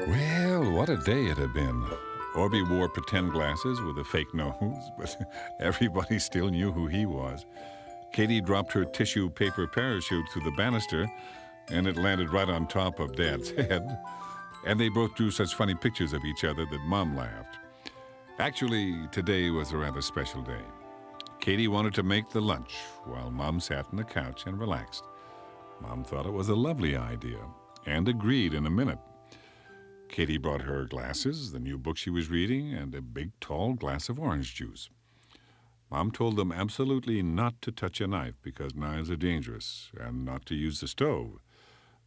Well, what a day it had been. Orbie wore pretend glasses with a fake nose, but everybody still knew who he was. Katie dropped her tissue paper parachute through the banister, and it landed right on top of Dad's head. And they both drew such funny pictures of each other that Mom laughed. Actually, today was a rather special day. Katie wanted to make the lunch while Mom sat on the couch and relaxed. Mom thought it was a lovely idea and agreed in a minute. Katie brought her glasses, the new book she was reading, and a big, tall glass of orange juice. Mom told them absolutely not to touch a knife because knives are dangerous, and not to use the stove.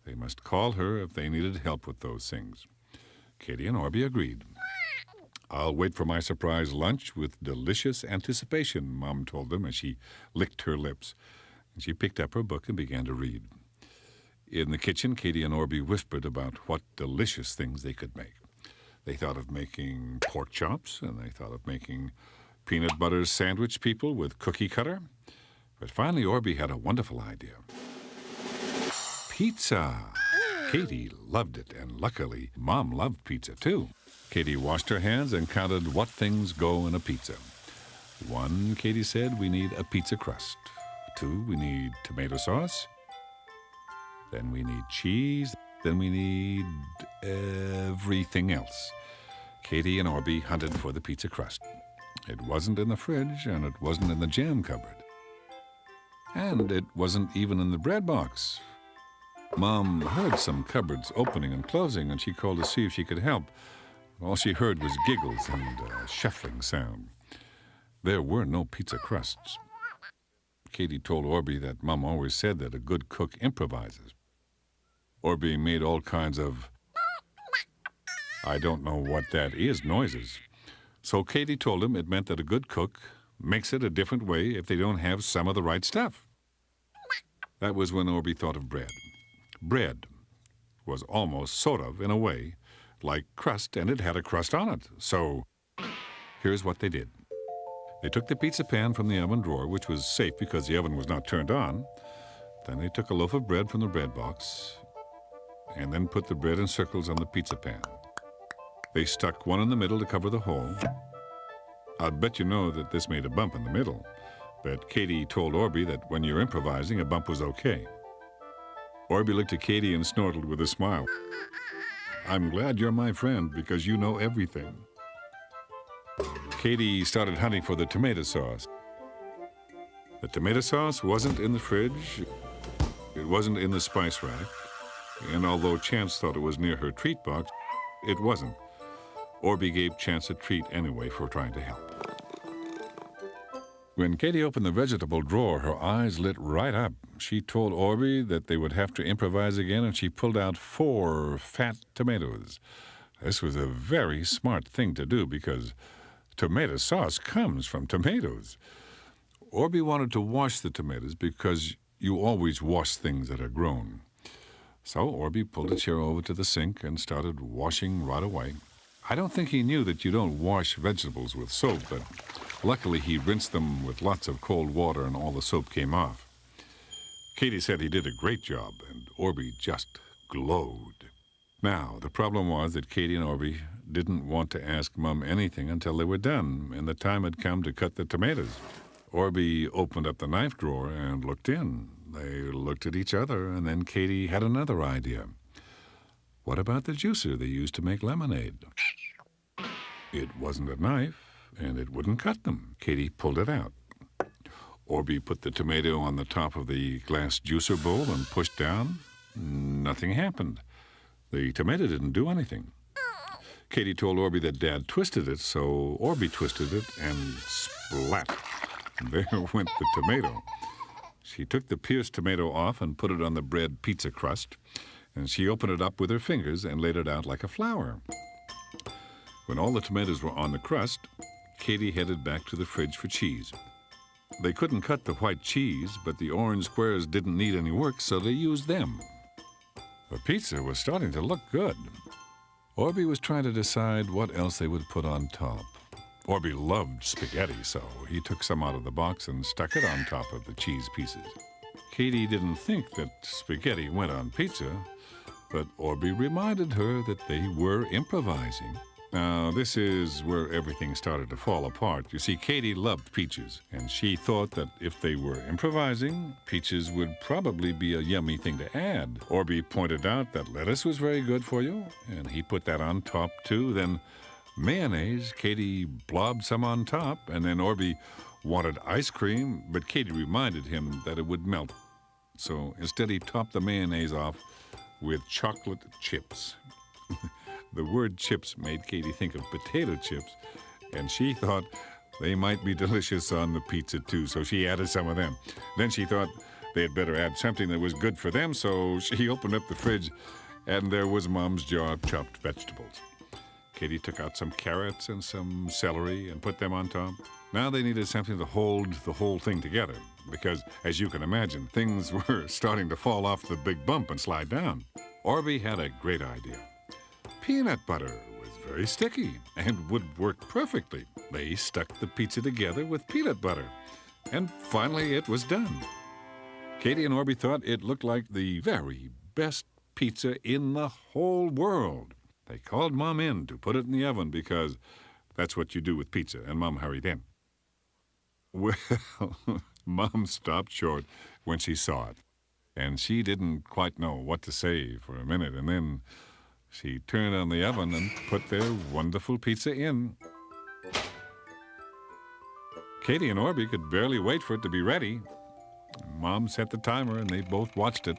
They must call her if they needed help with those things. Katie and Orbie agreed. "I'll wait for my surprise lunch with delicious anticipation," Mom told them as she licked her lips. And she picked up her book and began to read. In the kitchen, Katie and Orbie whispered about what delicious things they could make. They thought of making pork chops, and they thought of making peanut butter sandwich people with cookie cutter. But finally, Orbie had a wonderful idea. Pizza! Katie loved it, and luckily, Mom loved pizza too. Katie washed her hands and counted what things go in a pizza. 1, Katie said, we need a pizza crust. 2, we need tomato sauce. Then we need cheese. Then we need everything else. Katie and Orbie hunted for the pizza crust. It wasn't in the fridge, and it wasn't in the jam cupboard. And it wasn't even in the bread box. Mom heard some cupboards opening and closing, and she called to see if she could help. All she heard was giggles and a shuffling sound. There were no pizza crusts. Katie told Orbie that Mom always said that a good cook improvises. Orbie made all kinds of, I don't know what that is, noises. So Katie told him it meant that a good cook makes it a different way if they don't have some of the right stuff. That was when Orbie thought of bread. Bread was almost sort of, in a way, like crust, and it had a crust on it. So here's what they did. They took the pizza pan from the oven drawer, which was safe because the oven was not turned on. Then they took a loaf of bread from the bread box and then put the bread in circles on the pizza pan. They stuck one in the middle to cover the hole. I'll bet you know that this made a bump in the middle, but Katie told Orbie that when you're improvising, a bump was okay. Orbie looked at Katie and snortled with a smile. "I'm glad you're my friend because you know everything." Katie started hunting for the tomato sauce. The tomato sauce wasn't in the fridge. It wasn't in the spice rack. And although Chance thought it was near her treat box, it wasn't. Orbie gave Chance a treat anyway for trying to help. When Katie opened the vegetable drawer, her eyes lit right up. She told Orbie that they would have to improvise again, and she pulled out 4 fat tomatoes. This was a very smart thing to do because tomato sauce comes from tomatoes. Orbie wanted to wash the tomatoes because you always wash things that are grown. So Orbie pulled a chair over to the sink and started washing right away. I don't think he knew that you don't wash vegetables with soap, but luckily he rinsed them with lots of cold water and all the soap came off. Katie said he did a great job, and Orbie just glowed. Now, the problem was that Katie and Orbie didn't want to ask Mom anything until they were done, and the time had come to cut the tomatoes. Orbie opened up the knife drawer and looked in. They looked at each other, and then Katie had another idea. What about the juicer they used to make lemonade? It wasn't a knife, and it wouldn't cut them. Katie pulled it out. Orbie put the tomato on the top of the glass juicer bowl and pushed down. Nothing happened. The tomato didn't do anything. Katie told Orbie that Dad twisted it, so Orbie twisted it, and splat! There went the tomato. She took the pierced tomato off and put it on the bread pizza crust, and she opened it up with her fingers and laid it out like a flower. When all the tomatoes were on the crust, Katie headed back to the fridge for cheese. They couldn't cut the white cheese, but the orange squares didn't need any work, so they used them. The pizza was starting to look good. Orbie was trying to decide what else they would put on top. Orbie loved spaghetti, so he took some out of the box and stuck it on top of the cheese pieces. Katie didn't think that spaghetti went on pizza, But Orbie reminded her that they were improvising. Now, this is where everything started to fall apart. You see, Katie loved peaches, and she thought that if they were improvising, peaches would probably be a yummy thing to add. Orbie pointed out that lettuce was very good for you, and he put that on top too. Then mayonnaise, Katie blobbed some on top, and then Orbie wanted ice cream, but Katie reminded him that it would melt. So instead, he topped the mayonnaise off with chocolate chips. The word chips made Katie think of potato chips, and she thought they might be delicious on the pizza too, so she added some of them. Then she thought they had better add something that was good for them, so she opened up the fridge, and there was Mom's jar of chopped vegetables. Katie took out some carrots and some celery and put them on top. Now they needed something to hold the whole thing together, because, as you can imagine, things were starting to fall off the big bump and slide down. Orbie had a great idea. Peanut butter was very sticky and would work perfectly. They stuck the pizza together with peanut butter, and finally it was done. Katie and Orbie thought it looked like the very best pizza in the whole world. They called Mom in to put it in the oven because that's what you do with pizza, and Mom hurried in. Well, Mom stopped short when she saw it, and she didn't quite know what to say for a minute, and then she turned on the oven and put their wonderful pizza in. Katie and Orbie could barely wait for it to be ready. Mom set the timer, and they both watched it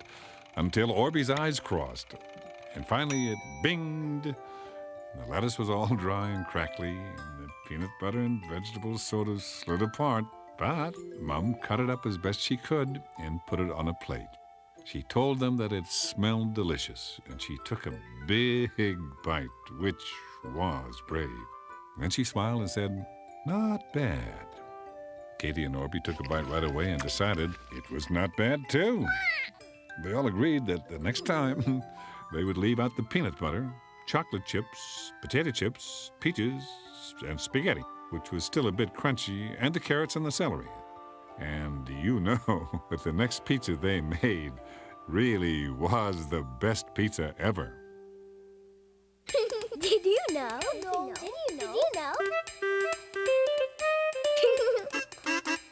until Orbie's eyes crossed. And finally it binged. The lettuce was all dry and crackly, and the peanut butter and vegetables sort of slid apart. But Mom cut it up as best she could and put it on a plate. She told them that it smelled delicious, and she took a big bite, which was brave. Then she smiled and said, "Not bad." Katie and Orbie took a bite right away and decided it was not bad, too. They all agreed that the next time they would leave out the peanut butter, chocolate chips, potato chips, peaches, and spaghetti, which was still a bit crunchy, and the carrots and the celery. And you know that the next pizza they made really was the best pizza ever. Did you know? Did you know?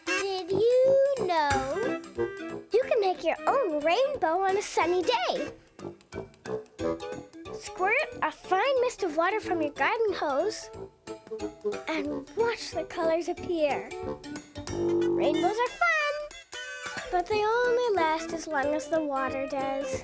Did you know? You can make your own rainbow on a sunny day. Squirt a fine mist of water from your garden hose and watch the colors appear. Rainbows are fun, but they only last as long as the water does.